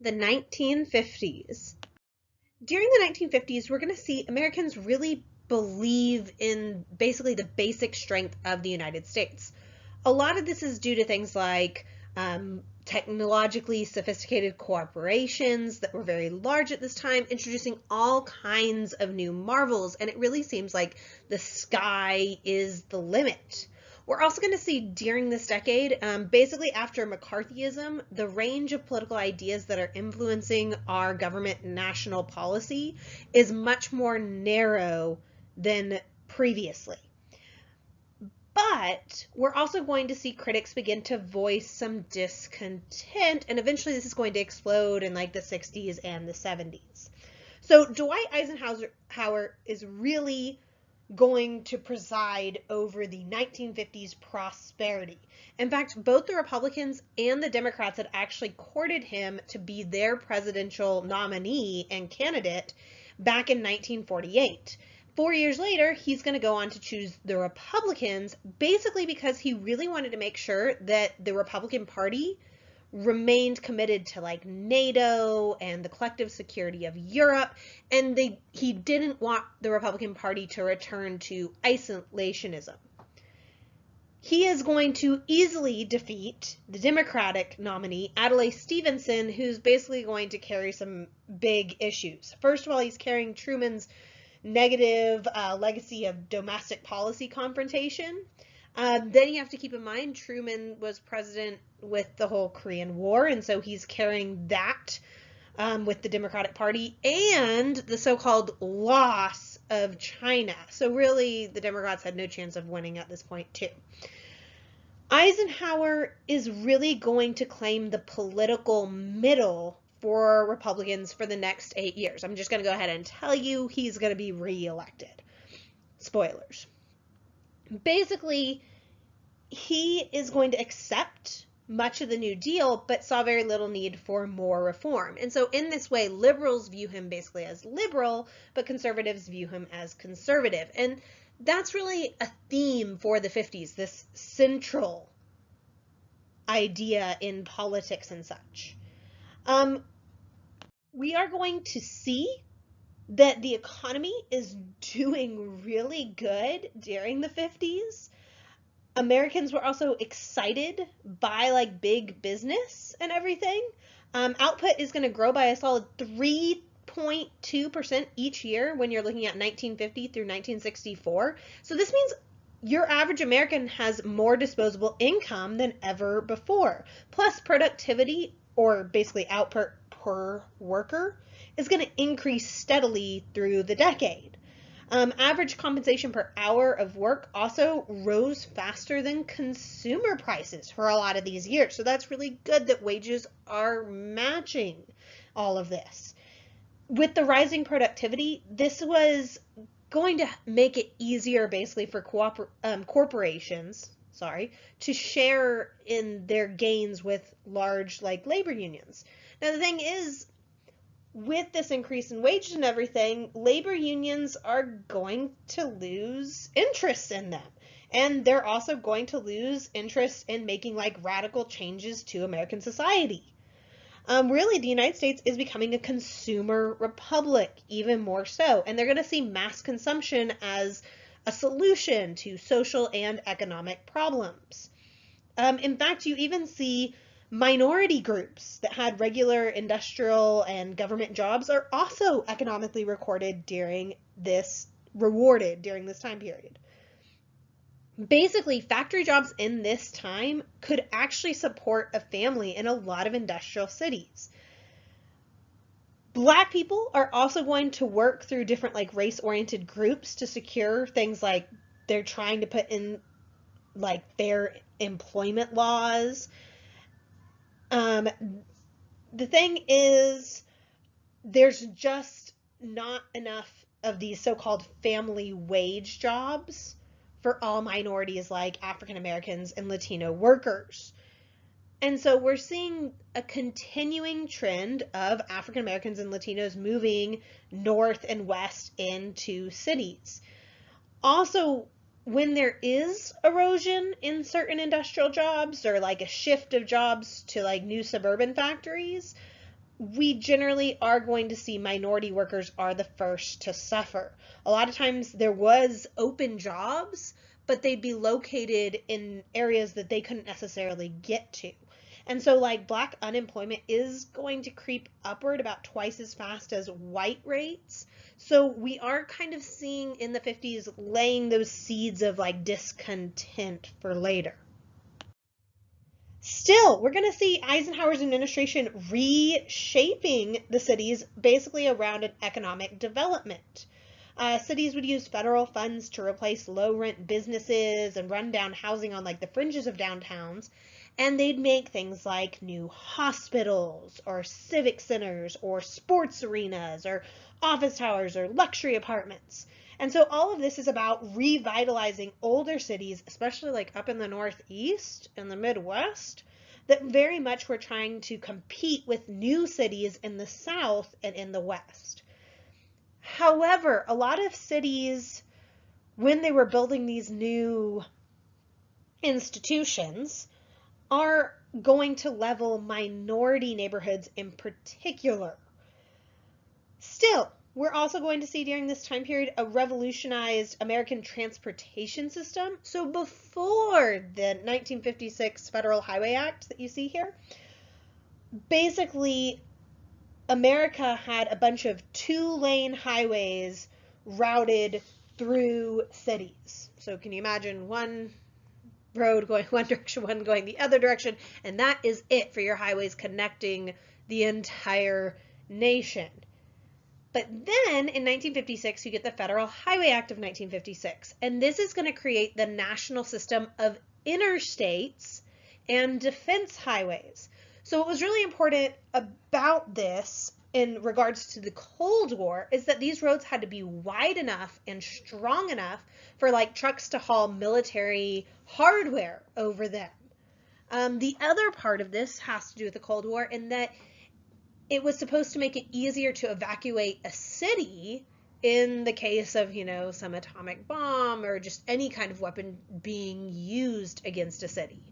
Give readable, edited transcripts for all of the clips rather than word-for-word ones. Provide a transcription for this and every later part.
The 1950s. During the 1950s, we're going to see Americans really believe in basically the basic strength of the United States. A lot of this is due to things like technologically sophisticated corporations that were very large at this time, introducing all kinds of new marvels, and it really seems like the sky is the limit. We're also going to see during this decade, basically after McCarthyism, the range of political ideas that are influencing our government national policy is much more narrow than previously. But we're also going to see critics begin to voice some discontent, and eventually this is going to explode in like the 60s and the 70s. So Dwight Eisenhower is really going to preside over the 1950s prosperity. In fact, both the Republicans and the Democrats had actually courted him to be their presidential nominee and candidate back in 1948. 4 years later, he's going to go on to choose the Republicans, basically because he really wanted to make sure that the Republican Party remained committed to like NATO and the collective security of Europe, and he didn't want the Republican Party to return to isolationism. He is going to easily defeat the Democratic nominee, Adlai Stevenson, who's basically going to carry some big issues. First of all, he's carrying Truman's negative legacy of domestic policy confrontation. Then you have to keep in mind Truman was president with the whole Korean War, and so he's carrying that with the Democratic Party and the so-called loss of China. So really, the Democrats had no chance of winning at this point, too. Eisenhower is really going to claim the political middle for Republicans for the next 8 years. I'm just going to go ahead and tell you he's going to be reelected. Spoilers. Basically, he is going to accept much of the New Deal, but saw very little need for more reform. And so in this way, liberals view him basically as liberal, but conservatives view him as conservative. And that's really a theme for the 50s, this central idea in politics and such. We are going to see that the economy is doing really good during the 50s. Americans were also excited by like big business and everything. Output is going to grow by a solid 3.2% each year when you're looking at 1950 through 1964. So this means your average American has more disposable income than ever before. Plus productivity, or basically output per worker, is going to increase steadily through the decade. Average compensation per hour of work also rose faster than consumer prices for a lot of these years. So that's really good that wages are matching all of this. With the rising productivity, this was going to make it easier basically for corporations, to share in their gains with large like labor unions. Now the thing is, with this increase in wages and everything, labor unions are going to lose interest in them. And they're also going to lose interest in making like radical changes to American society. Really, the United States is becoming a consumer republic, even more so. And they're going to see mass consumption as a solution to social and economic problems. In fact, you even see minority groups that had regular industrial and government jobs are also economically rewarded during this time period. Basically, factory jobs in this time could actually support a family in a lot of industrial cities. Black people are also going to work through different like race-oriented groups to secure things like they're trying to put in like fair employment laws. The thing is, there's just not enough of these so-called family wage jobs for all minorities like African Americans and Latino workers. And so we're seeing a continuing trend of African Americans and Latinos moving north and west into cities. Also, when there is erosion in certain industrial jobs or like a shift of jobs to like new suburban factories, we generally are going to see minority workers are the first to suffer. A lot of times there was open jobs, but they'd be located in areas that they couldn't necessarily get to. And so like black unemployment is going to creep upward about twice as fast as white rates. So we are kind of seeing in the 50s laying those seeds of like discontent for later. Still, we're going to see Eisenhower's administration reshaping the cities basically around an economic development. Cities would use federal funds to replace low-rent businesses and run down housing on like the fringes of downtowns, and they'd make things like new hospitals or civic centers or sports arenas or office towers or luxury apartments. And so all of this is about revitalizing older cities, especially like up in the Northeast and the Midwest, that very much were trying to compete with new cities in the South and in the West. However, a lot of cities, when they were building these new institutions, are going to level minority neighborhoods in particular. Still, we're also going to see during this time period a revolutionized American transportation system. So before the 1956 Federal Highway Act that you see here, basically America had a bunch of two-lane highways routed through cities. So can you imagine one road going one direction, one going the other direction, and that is it for your highways connecting the entire nation. But then in 1956, you get the Federal Highway Act of 1956, and this is going to create the national system of interstates and defense highways. So what was really important about this in regards to the Cold War is that these roads had to be wide enough and strong enough for like trucks to haul military hardware over them. The other part of this has to do with the Cold War in that it was supposed to make it easier to evacuate a city in the case of, some atomic bomb or just any kind of weapon being used against a city.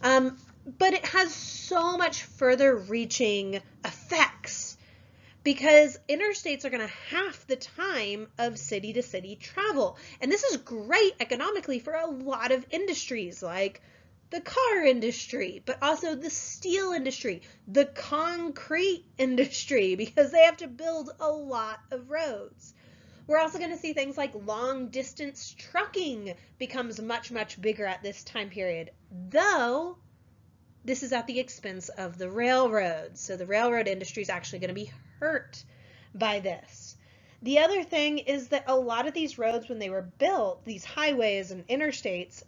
But it has so much further reaching effects because interstates are going to half the time of city to city travel. And this is great economically for a lot of industries like the car industry, but also the steel industry, the concrete industry, because they have to build a lot of roads. We're also going to see things like long distance trucking becomes much, much bigger at this time period, though this is at the expense of the railroads. So the railroad industry is actually going to be hurt by this. The other thing is that a lot of these roads, when they were built, these highways and interstates,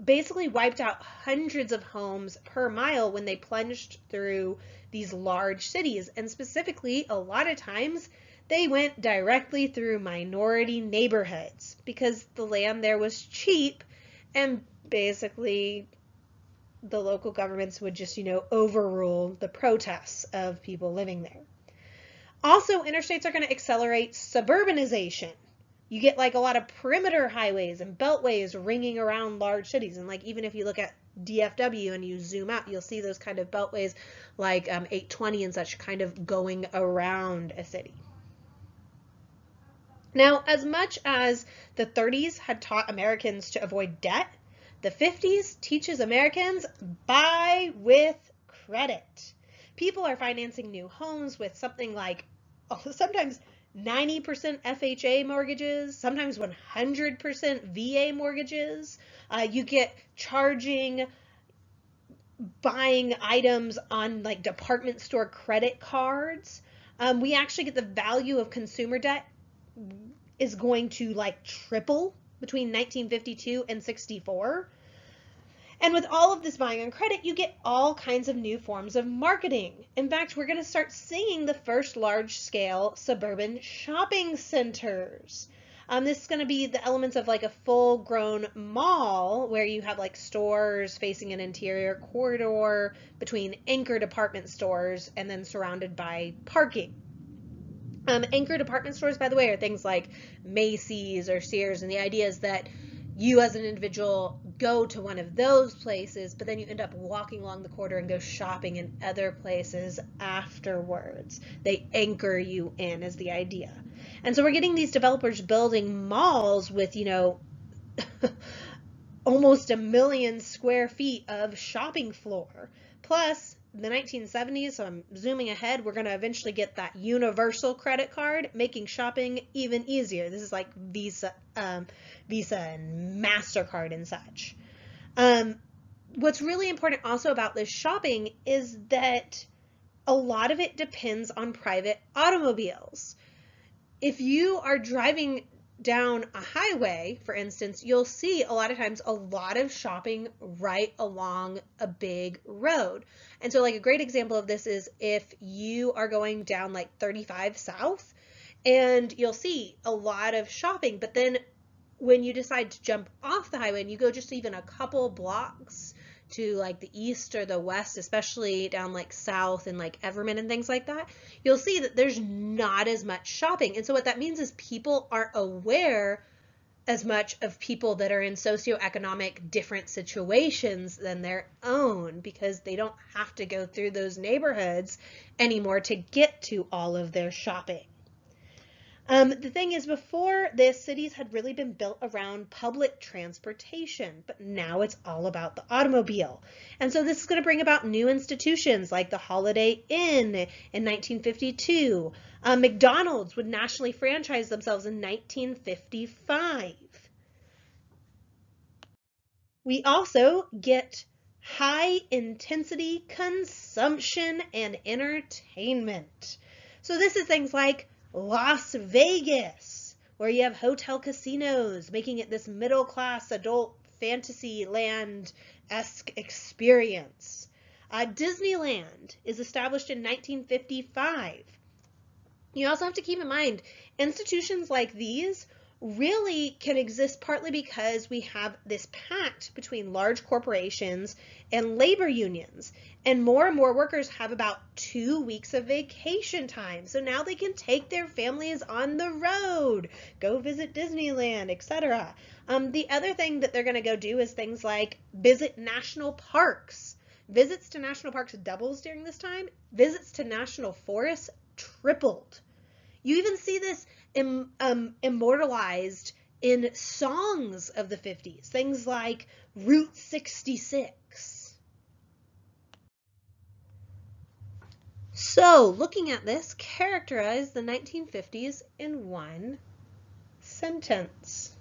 basically wiped out hundreds of homes per mile when they plunged through these large cities. And specifically, a lot of times, they went directly through minority neighborhoods because the land there was cheap and basically the local governments would just, overrule the protests of people living there. Also, interstates are going to accelerate suburbanization. You get like a lot of perimeter highways and beltways ringing around large cities. And like, even if you look at DFW and you zoom out, you'll see those kind of beltways like 820 and such kind of going around a city. Now, as much as the 30s had taught Americans to avoid debt, the 50s teaches Americans buy with credit. People are financing new homes with something like sometimes 90% FHA mortgages, sometimes 100% VA mortgages. You get buying items on like department store credit cards. We actually get the value of consumer debt is going to like triple between 1952 and 64. And with all of this buying on credit, you get all kinds of new forms of marketing. In fact, we're going to start seeing the first large-scale suburban shopping centers. This is going to be the elements of like a full-grown mall where you have like stores facing an interior corridor between anchor department stores and then surrounded by parking. Anchor department stores, by the way, are things like Macy's or Sears, and the idea is that you as an individual go to one of those places, but then you end up walking along the corridor and go shopping in other places afterwards. They anchor you in is the idea. And so we're getting these developers building malls with, almost 1 million square feet of shopping floor. Plus, the 1970s, so I'm zooming ahead, we're going to eventually get that universal credit card, making shopping even easier. This is like Visa and MasterCard and such. What's really important also about this shopping is that a lot of it depends on private automobiles. If you are driving down a highway, for instance, you'll see a lot of times a lot of shopping right along a big road. And so like a great example of this is if you are going down like 35 South, and you'll see a lot of shopping, but then when you decide to jump off the highway and you go just even a couple blocks to like the east or the west, especially down like south and like Everman and things like that, you'll see that there's not as much shopping. And so what that means is people aren't aware as much of people that are in socioeconomic different situations than their own, because they don't have to go through those neighborhoods anymore to get to all of their shopping. The thing is, before this, cities had really been built around public transportation, but now it's all about the automobile. And so this is going to bring about new institutions like the Holiday Inn in 1952. McDonald's would nationally franchise themselves in 1955. We also get high intensity consumption and entertainment. So this is things like Las Vegas, where you have hotel casinos, making it this middle-class adult fantasy land-esque experience. Disneyland is established in 1955. You also have to keep in mind, institutions like these really can exist partly because we have this pact between large corporations and labor unions, and more workers have about 2 weeks of vacation time. So now they can take their families on the road, go visit Disneyland, etc. The other thing that they're going to go do is things like visit national parks. Visits to national parks doubles during this time. Visits to national forests tripled. You even see this immortalized in songs of the 50s, things like Route 66. So, looking at this, characterize the 1950s in one sentence.